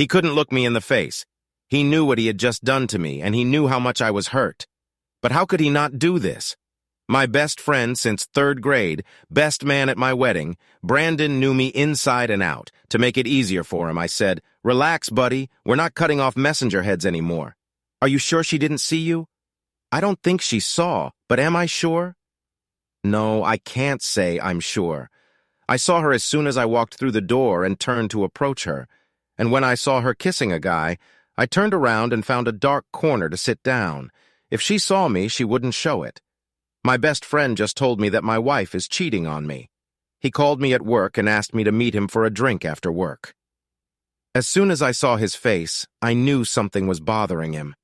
He couldn't look me in the face. He knew what he had just done to me, and he knew how much I was hurt. But how could he not do this? My best friend since 3rd grade, best man at my wedding, Brandon knew me inside and out. To make it easier for him, I said, "Relax, buddy. We're not cutting off messenger heads anymore. Are you sure she didn't see you?" "I don't think she saw, but am I sure?" "No, I can't say I'm sure. I saw her as soon as I walked through the door and turned to approach her. And when I saw her kissing a guy, I turned around and found a dark corner to sit down. If she saw me, she wouldn't show it. My best friend just told me that my wife is cheating on me. He called me at work and asked me to meet him for a drink after work." As soon as I saw his face, I knew something was bothering him.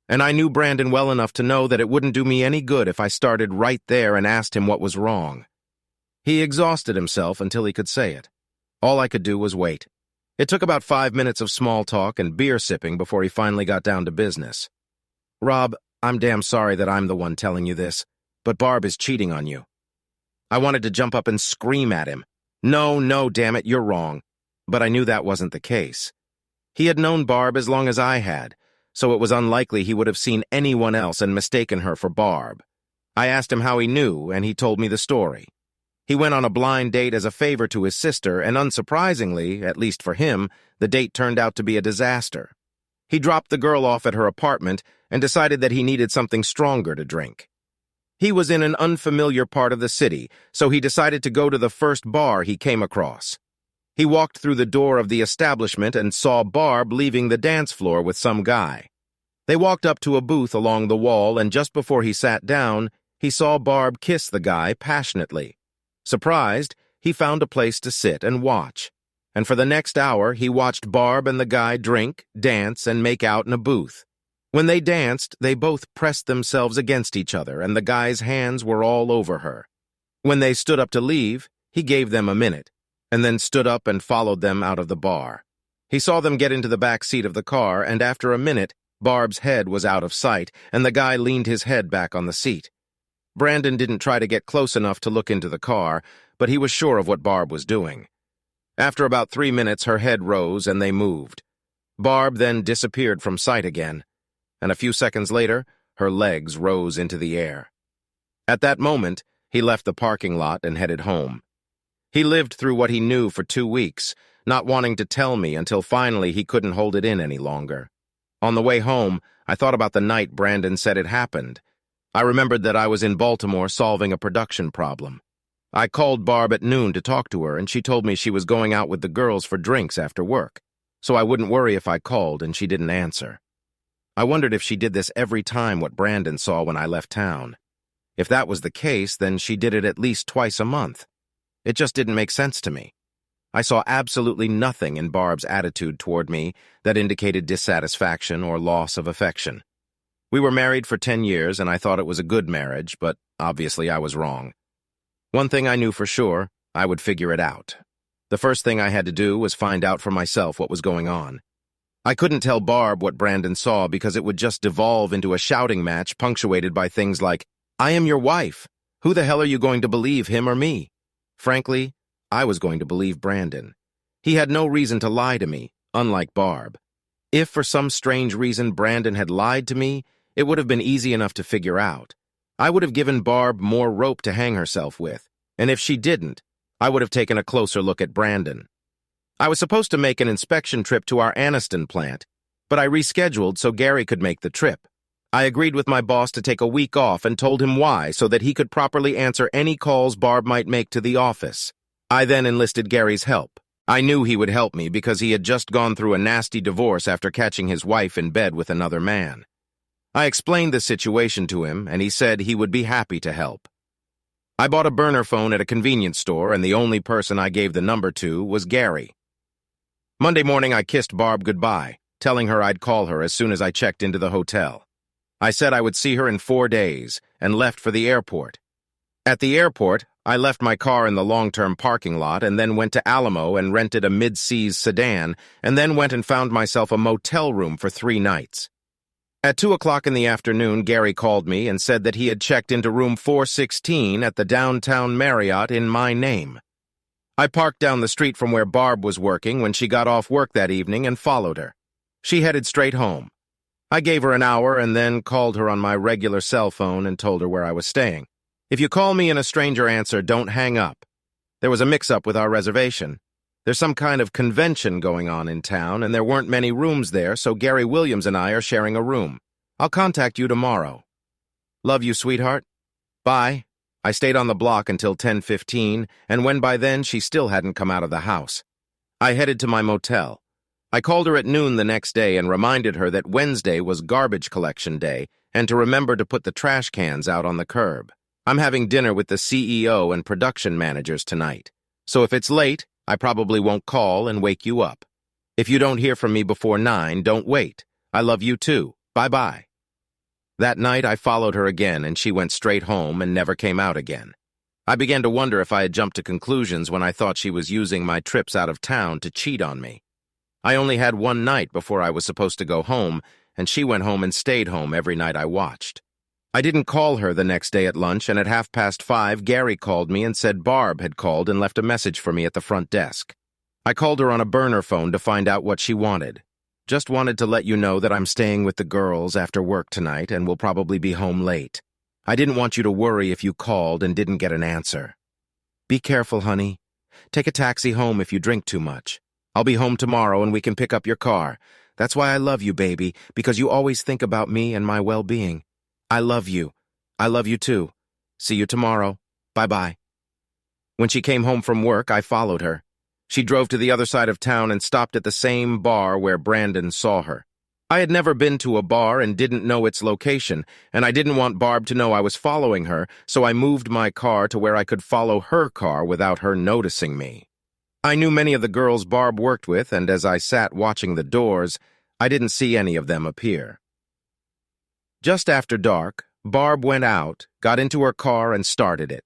And I knew Brandon well enough to know that it wouldn't do me any good if I started right there and asked him what was wrong. He exhausted himself until he could say it. All I could do was wait. It took about 5 minutes of small talk and beer sipping before he finally got down to business. "Rob, I'm damn sorry that I'm the one telling you this, but Barb is cheating on you." I wanted to jump up and scream at him. No, damn it, you're wrong. But I knew that wasn't the case. He had known Barb as long as I had, so it was unlikely he would have seen anyone else and mistaken her for Barb. I asked him how he knew, and he told me the story. He went on a blind date as a favor to his sister, and unsurprisingly, at least for him, the date turned out to be a disaster. He dropped the girl off at her apartment and decided that he needed something stronger to drink. He was in an unfamiliar part of the city, so he decided to go to the first bar he came across. He walked through the door of the establishment and saw Barb leaving the dance floor with some guy. They walked up to a booth along the wall, and just before he sat down, he saw Barb kiss the guy passionately. Surprised, he found a place to sit and watch. And for the next hour, he watched Barb and the guy drink, dance, and make out in a booth. When they danced, they both pressed themselves against each other, and the guy's hands were all over her. When they stood up to leave, he gave them a minute, and then stood up and followed them out of the bar. He saw them get into the back seat of the car, and after a minute, Barb's head was out of sight, and the guy leaned his head back on the seat. Brandon didn't try to get close enough to look into the car, but he was sure of what Barb was doing. After about 3 minutes, her head rose and they moved. Barb then disappeared from sight again, and a few seconds later, her legs rose into the air. At that moment, he left the parking lot and headed home. He lived through what he knew for 2 weeks, not wanting to tell me until finally he couldn't hold it in any longer. On the way home, I thought about the night Brandon said it happened. I remembered that I was in Baltimore solving a production problem. I called Barb at noon to talk to her, and she told me she was going out with the girls for drinks after work, so I wouldn't worry if I called and she didn't answer. I wondered if she did this every time what Brandon saw when I left town. If that was the case, then she did it at least twice a month. It just didn't make sense to me. I saw absolutely nothing in Barb's attitude toward me that indicated dissatisfaction or loss of affection. We were married for 10 years, and I thought it was a good marriage, but obviously I was wrong. One thing I knew for sure, I would figure it out. The first thing I had to do was find out for myself what was going on. I couldn't tell Barb what Brandon saw because it would just devolve into a shouting match punctuated by things like, "I am your wife. Who the hell are you going to believe, him or me?" Frankly, I was going to believe Brandon. He had no reason to lie to me, unlike Barb. If for some strange reason Brandon had lied to me, it would have been easy enough to figure out. I would have given Barb more rope to hang herself with, and if she didn't, I would have taken a closer look at Brandon. I was supposed to make an inspection trip to our Anniston plant, but I rescheduled so Gary could make the trip. I agreed with my boss to take a week off and told him why so that he could properly answer any calls Barb might make to the office. I then enlisted Gary's help. I knew he would help me because he had just gone through a nasty divorce after catching his wife in bed with another man. I explained the situation to him, and he said he would be happy to help. I bought a burner phone at a convenience store, and the only person I gave the number to was Gary. Monday morning, I kissed Barb goodbye, telling her I'd call her as soon as I checked into the hotel. I said I would see her in 4 days, and left for the airport. At the airport, I left my car in the long-term parking lot and then went to Alamo and rented a mid-seas sedan, and then went and found myself a motel room for 3 nights. At 2 o'clock in the afternoon, Gary called me and said that he had checked into room 416 at the downtown Marriott in my name. I parked down the street from where Barb was working when she got off work that evening and followed her. She headed straight home. I gave her an hour and then called her on my regular cell phone and told her where I was staying. If you call me and a stranger answer, don't hang up. There was a mix-up with our reservation. There's some kind of convention going on in town, and there weren't many rooms there, so Gary Williams and I are sharing a room. I'll contact you tomorrow. Love you, sweetheart. Bye. I stayed on the block until 10:15, and when by then she still hadn't come out of the house. I headed to my motel. I called her at noon the next day and reminded her that Wednesday was garbage collection day and to remember to put the trash cans out on the curb. I'm having dinner with the CEO and production managers tonight, so if it's late, I probably won't call and wake you up. If you don't hear from me before 9, don't wait. I love you too. Bye-bye. That night, I followed her again, and she went straight home and never came out again. I began to wonder if I had jumped to conclusions when I thought she was using my trips out of town to cheat on me. I only had one night before I was supposed to go home, and she went home and stayed home every night I watched. I didn't call her the next day at lunch, and at 5:30, Gary called me and said Barb had called and left a message for me at the front desk. I called her on a burner phone to find out what she wanted. Just wanted to let you know that I'm staying with the girls after work tonight and will probably be home late. I didn't want you to worry if you called and didn't get an answer. Be careful, honey. Take a taxi home if you drink too much. I'll be home tomorrow and we can pick up your car. That's why I love you, baby, because you always think about me and my well-being. I love you. I love you too. See you tomorrow. Bye-bye. When she came home from work, I followed her. She drove to the other side of town and stopped at the same bar where Brandon saw her. I had never been to a bar and didn't know its location, and I didn't want Barb to know I was following her, so I moved my car to where I could follow her car without her noticing me. I knew many of the girls Barb worked with, and as I sat watching the doors, I didn't see any of them appear. Just after dark, Barb went out, got into her car, and started it.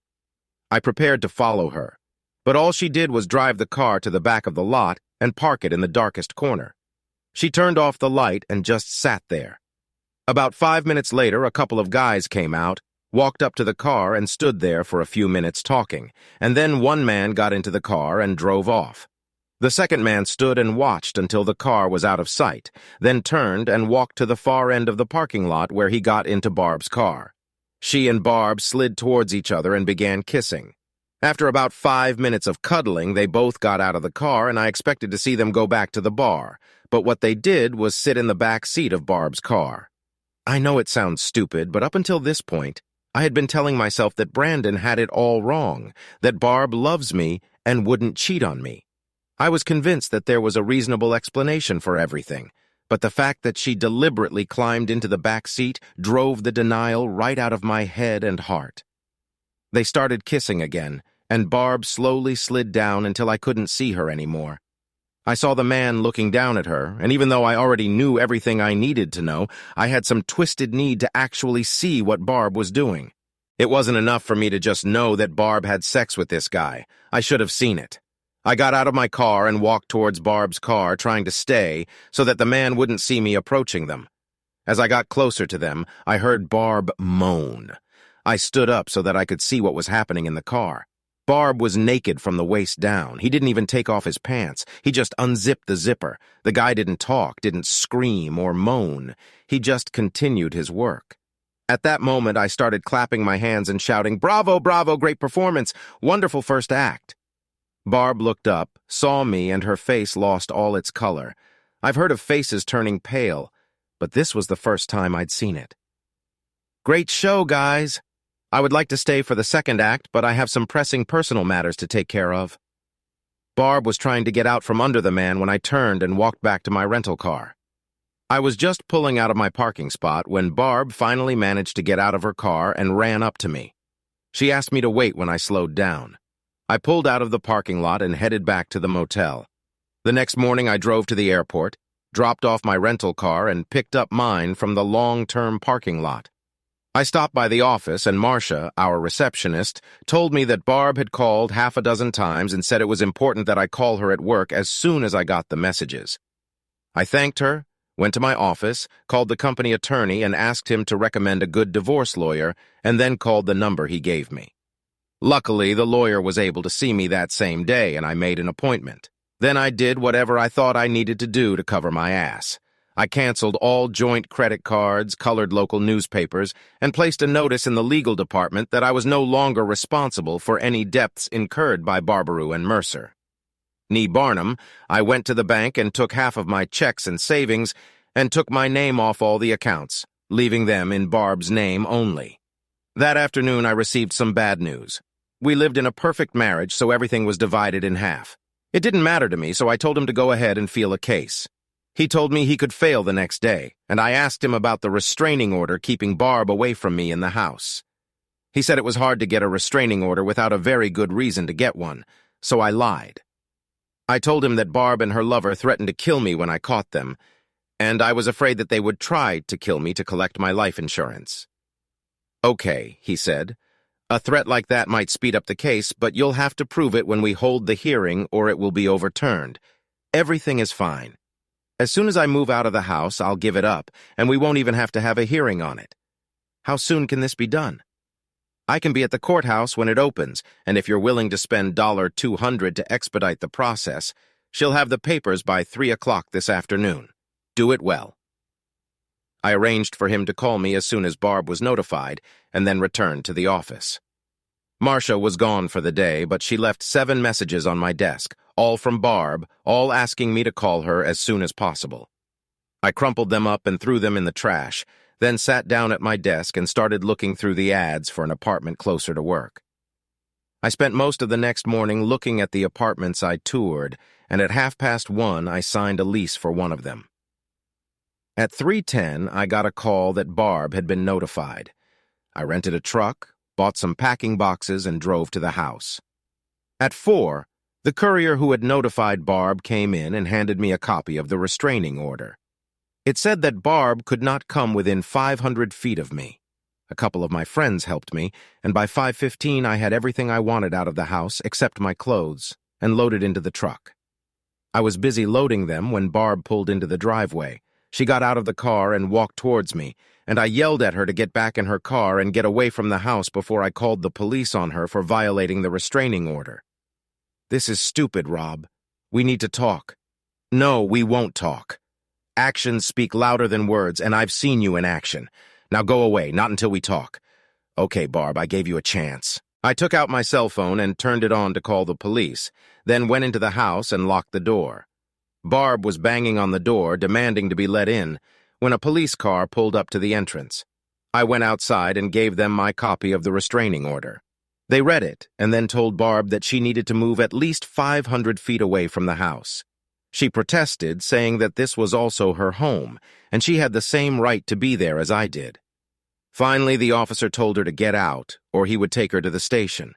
I prepared to follow her, but all she did was drive the car to the back of the lot and park it in the darkest corner. She turned off the light and just sat there. About 5 minutes later, a couple of guys came out, walked up to the car and stood there for a few minutes talking, and then one man got into the car and drove off. The second man stood and watched until the car was out of sight, then turned and walked to the far end of the parking lot where he got into Barb's car. She and Barb slid towards each other and began kissing. After about 5 minutes of cuddling, they both got out of the car, and I expected to see them go back to the bar, but what they did was sit in the back seat of Barb's car. I know it sounds stupid, but up until this point, I had been telling myself that Brandon had it all wrong, that Barb loves me and wouldn't cheat on me. I was convinced that there was a reasonable explanation for everything, but the fact that she deliberately climbed into the back seat drove the denial right out of my head and heart. They started kissing again, and Barb slowly slid down until I couldn't see her anymore. I saw the man looking down at her, and even though I already knew everything I needed to know, I had some twisted need to actually see what Barb was doing. It wasn't enough for me to just know that Barb had sex with this guy. I should have seen it. I got out of my car and walked towards Barb's car, trying to stay so that the man wouldn't see me approaching them. As I got closer to them, I heard Barb moan. I stood up so that I could see what was happening in the car. Barb was naked from the waist down. He didn't even take off his pants. He just unzipped the zipper. The guy didn't talk, didn't scream or moan. He just continued his work. At that moment, I started clapping my hands and shouting, "Bravo, bravo, great performance, wonderful first act." Barb looked up, saw me, and her face lost all its color. I've heard of faces turning pale, but this was the first time I'd seen it. "Great show, guys. I would like to stay for the second act, but I have some pressing personal matters to take care of." Barb was trying to get out from under the man when I turned and walked back to my rental car. I was just pulling out of my parking spot when Barb finally managed to get out of her car and ran up to me. She asked me to wait when I slowed down. I pulled out of the parking lot and headed back to the motel. The next morning I drove to the airport, dropped off my rental car, and picked up mine from the long-term parking lot. I stopped by the office, and Marcia, our receptionist, told me that Barb had called half a dozen times and said it was important that I call her at work as soon as I got the messages. I thanked her, went to my office, called the company attorney and asked him to recommend a good divorce lawyer, and then called the number he gave me. Luckily, the lawyer was able to see me that same day, and I made an appointment. Then I did whatever I thought I needed to do to cover my ass. I canceled all joint credit cards, colored local newspapers, and placed a notice in the legal department that I was no longer responsible for any debts incurred by Barbaro and Mercer. Nee Barnum, I went to the bank and took half of my checks and savings and took my name off all the accounts, leaving them in Barb's name only. That afternoon, I received some bad news. We lived in a perfect marriage, so everything was divided in half. It didn't matter to me, so I told him to go ahead and file a case. He told me he could fail the next day, and I asked him about the restraining order keeping Barb away from me in the house. He said it was hard to get a restraining order without a very good reason to get one, so I lied. I told him that Barb and her lover threatened to kill me when I caught them, and I was afraid that they would try to kill me to collect my life insurance. Okay, he said. A threat like that might speed up the case, but you'll have to prove it when we hold the hearing or it will be overturned. Everything is fine. As soon as I move out of the house, I'll give it up, and we won't even have to have a hearing on it. How soon can this be done? I can be at the courthouse when it opens, and if you're willing to spend $200 to expedite the process, she'll have the papers by 3 o'clock this afternoon. Do it well. I arranged for him to call me as soon as Barb was notified, and then returned to the office. Marcia was gone for the day, but she left 7 messages on my desk, all from Barb, all asking me to call her as soon as possible. I crumpled them up and threw them in the trash, then sat down at my desk and started looking through the ads for an apartment closer to work. I spent most of the next morning looking at the apartments I toured, and at 1:30 I signed a lease for one of them. At 3:10, I got a call that Barb had been notified. I rented a truck, bought some packing boxes, and drove to the house. At 4, the courier who had notified Barb came in and handed me a copy of the restraining order. It said that Barb could not come within 500 feet of me. A couple of my friends helped me, and by 5:15 I had everything I wanted out of the house except my clothes, and loaded into the truck. I was busy loading them when Barb pulled into the driveway. She got out of the car and walked towards me, and I yelled at her to get back in her car and get away from the house before I called the police on her for violating the restraining order. This is stupid, Rob. We need to talk. No, we won't talk. Actions speak louder than words, and I've seen you in action. Now go away, not until we talk. Okay, Barb, I gave you a chance. I took out my cell phone and turned it on to call the police, then went into the house and locked the door. Barb was banging on the door, demanding to be let in, when a police car pulled up to the entrance. I went outside and gave them my copy of the restraining order. They read it and then told Barb that she needed to move at least 500 feet away from the house. She protested, saying that this was also her home, and she had the same right to be there as I did. Finally, the officer told her to get out, or he would take her to the station.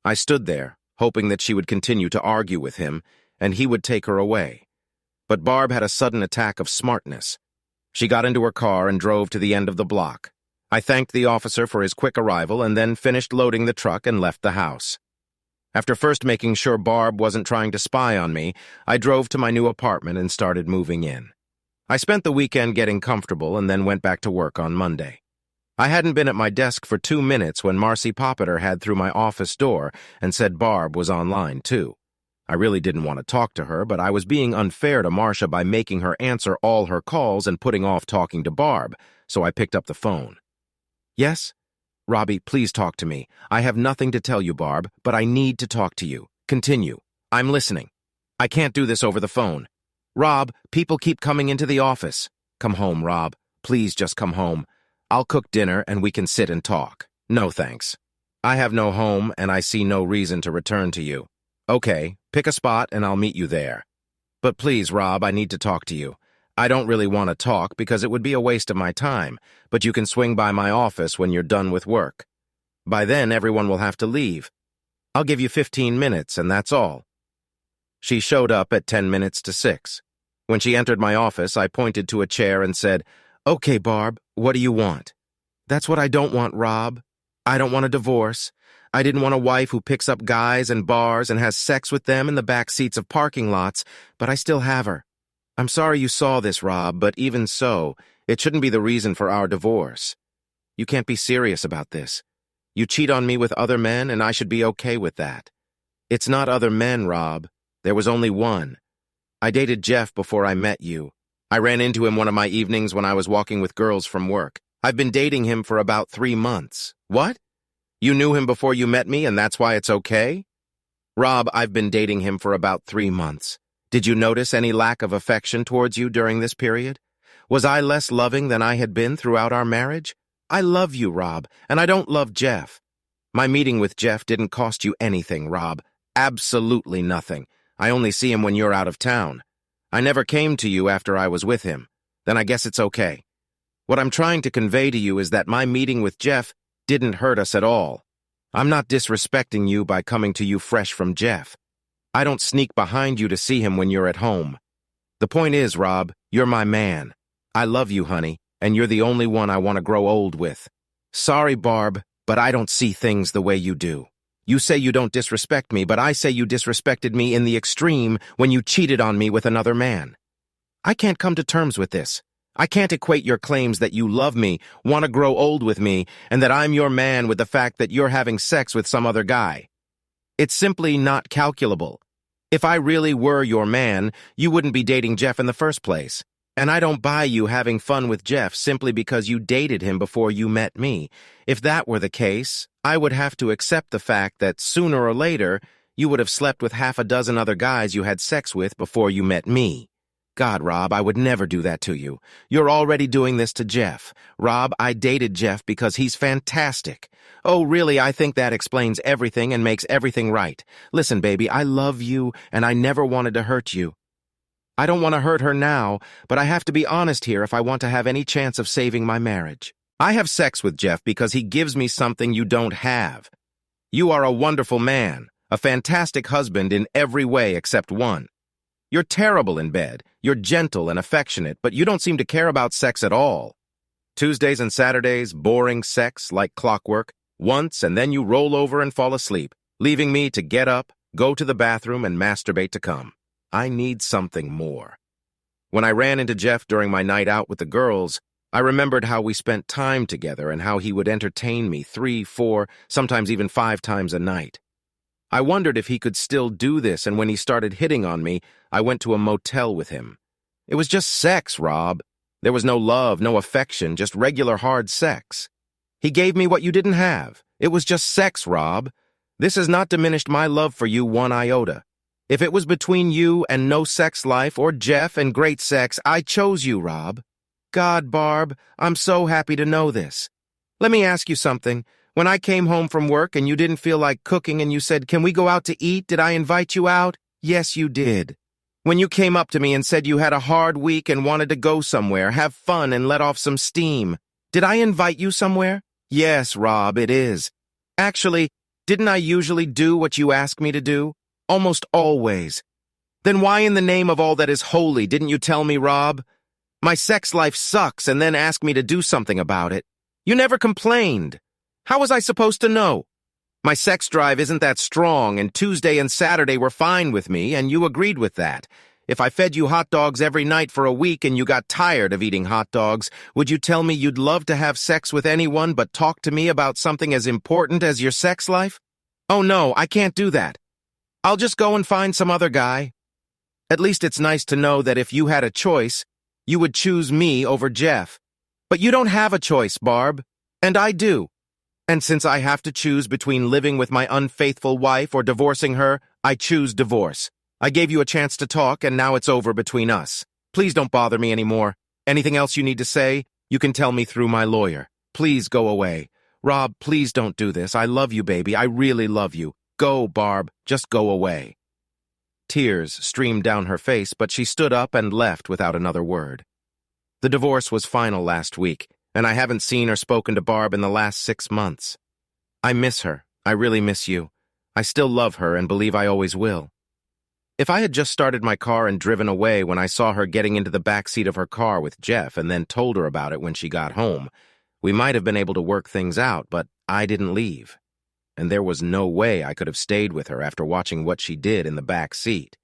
I stood there, hoping that she would continue to argue with him, and he would take her away. But Barb had a sudden attack of smartness. She got into her car and drove to the end of the block. I thanked the officer for his quick arrival and then finished loading the truck and left the house. After first making sure Barb wasn't trying to spy on me, I drove to my new apartment and started moving in. I spent the weekend getting comfortable and then went back to work on Monday. I hadn't been at my desk for 2 minutes when Marcy Poppeter had through my office door and said Barb was online, too. I really didn't want to talk to her, but I was being unfair to Marcia by making her answer all her calls and putting off talking to Barb, so I picked up the phone. Yes? Robbie, please talk to me. I have nothing to tell you, Barb, but I need to talk to you. Continue. I'm listening. I can't do this over the phone. Rob, people keep coming into the office. Come home, Rob. Please just come home. I'll cook dinner and we can sit and talk. No, thanks. I have no home and I see no reason to return to you. Okay, pick a spot and I'll meet you there. But please, Rob, I need to talk to you. I don't really want to talk because it would be a waste of my time, but you can swing by my office when you're done with work. By then, everyone will have to leave. I'll give you 15 minutes, and that's all. She showed up at 10 minutes to 6. When she entered my office, I pointed to a chair and said, "Okay, Barb, what do you want?" "That's what I don't want, Rob. I don't want a divorce. I didn't want a wife who picks up guys in bars and has sex with them in the back seats of parking lots, but I still have her. I'm sorry you saw this, Rob, but even so, it shouldn't be the reason for our divorce. You can't be serious about this. You cheat on me with other men, and I should be okay with that. It's not other men, Rob. There was only one. I dated Jeff before I met you. I ran into him one of my evenings when I was walking with girls from work. I've been dating him for about 3 months. What? You knew him before you met me, and that's why it's okay? Rob, I've been dating him for about 3 months. Did you notice any lack of affection towards you during this period? Was I less loving than I had been throughout our marriage? I love you, Rob, and I don't love Jeff. My meeting with Jeff didn't cost you anything, Rob. Absolutely nothing. I only see him when you're out of town. I never came to you after I was with him. Then I guess it's okay. What I'm trying to convey to you is that my meeting with Jeff didn't hurt us at all. I'm not disrespecting you by coming to you fresh from Jeff. I don't sneak behind you to see him when you're at home. The point is, Rob, you're my man. I love you, honey, and you're the only one I want to grow old with. Sorry, Barb, but I don't see things the way you do. You say you don't disrespect me, but I say you disrespected me in the extreme when you cheated on me with another man. I can't come to terms with this. I can't equate your claims that you love me, want to grow old with me, and that I'm your man with the fact that you're having sex with some other guy. It's simply not calculable. If I really were your man, you wouldn't be dating Jeff in the first place. And I don't buy you having fun with Jeff simply because you dated him before you met me. If that were the case, I would have to accept the fact that sooner or later, you would have slept with half a dozen other guys you had sex with before you met me. God, Rob, I would never do that to you. You're already doing this to Jeff. Rob, I dated Jeff because he's fantastic. Oh, really, I think that explains everything and makes everything right. Listen, baby, I love you, and I never wanted to hurt you. I don't want to hurt her now, but I have to be honest here if I want to have any chance of saving my marriage. I have sex with Jeff because he gives me something you don't have. You are a wonderful man, a fantastic husband in every way except one. You're terrible in bed. You're gentle and affectionate, but you don't seem to care about sex at all. Tuesdays and Saturdays, boring sex like clockwork, once and then you roll over and fall asleep, leaving me to get up, go to the bathroom, and masturbate to come. I need something more. When I ran into Jeff during my night out with the girls, I remembered how we spent time together and how he would entertain me 3, 4, sometimes even 5 times a night. I wondered if he could still do this, and when he started hitting on me, I went to a motel with him. It was just sex, Rob. There was no love, no affection, just regular hard sex. He gave me what you didn't have. It was just sex, Rob. This has not diminished my love for you one iota. If it was between you and no sex life or Jeff and great sex, I chose you, Rob. God, Barb, I'm so happy to know this. Let me ask you something. When I came home from work and you didn't feel like cooking and you said, "Can we go out to eat?" Did I invite you out? Yes, you did. When you came up to me and said you had a hard week and wanted to go somewhere, have fun and let off some steam, did I invite you somewhere? Yes, Rob, it is. Actually, didn't I usually do what you ask me to do? Almost always. Then why in the name of all that is holy didn't you tell me, Rob? My sex life sucks and then ask me to do something about it. You never complained. How was I supposed to know? My sex drive isn't that strong, and Tuesday and Saturday were fine with me, and you agreed with that. If I fed you hot dogs every night for a week and you got tired of eating hot dogs, would you tell me you'd love to have sex with anyone but talk to me about something as important as your sex life? Oh no, I can't do that. I'll just go and find some other guy. At least it's nice to know that if you had a choice, you would choose me over Jeff. But you don't have a choice, Barb. And I do. And since I have to choose between living with my unfaithful wife or divorcing her, I choose divorce. I gave you a chance to talk, and now it's over between us. Please don't bother me anymore. Anything else you need to say, you can tell me through my lawyer. Please go away. Rob, please don't do this. I love you, baby. I really love you. Go, Barb. Just go away. Tears streamed down her face, but she stood up and left without another word. The divorce was final last week, and I haven't seen or spoken to Barb in the last 6 months. I miss her. I really miss you. I still love her and believe I always will. If I had just started my car and driven away when I saw her getting into the back seat of her car with Jeff and then told her about it when she got home, we might have been able to work things out, but I didn't leave. And there was no way I could have stayed with her after watching what she did in the back seat.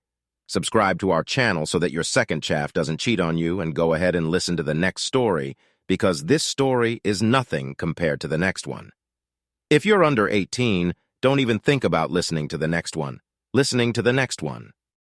Subscribe to our channel so that your second chaff doesn't cheat on you, and go ahead and listen to the next story, because this story is nothing compared to the next one. If you're under 18, don't even think about listening to the next one. Listening to the next one.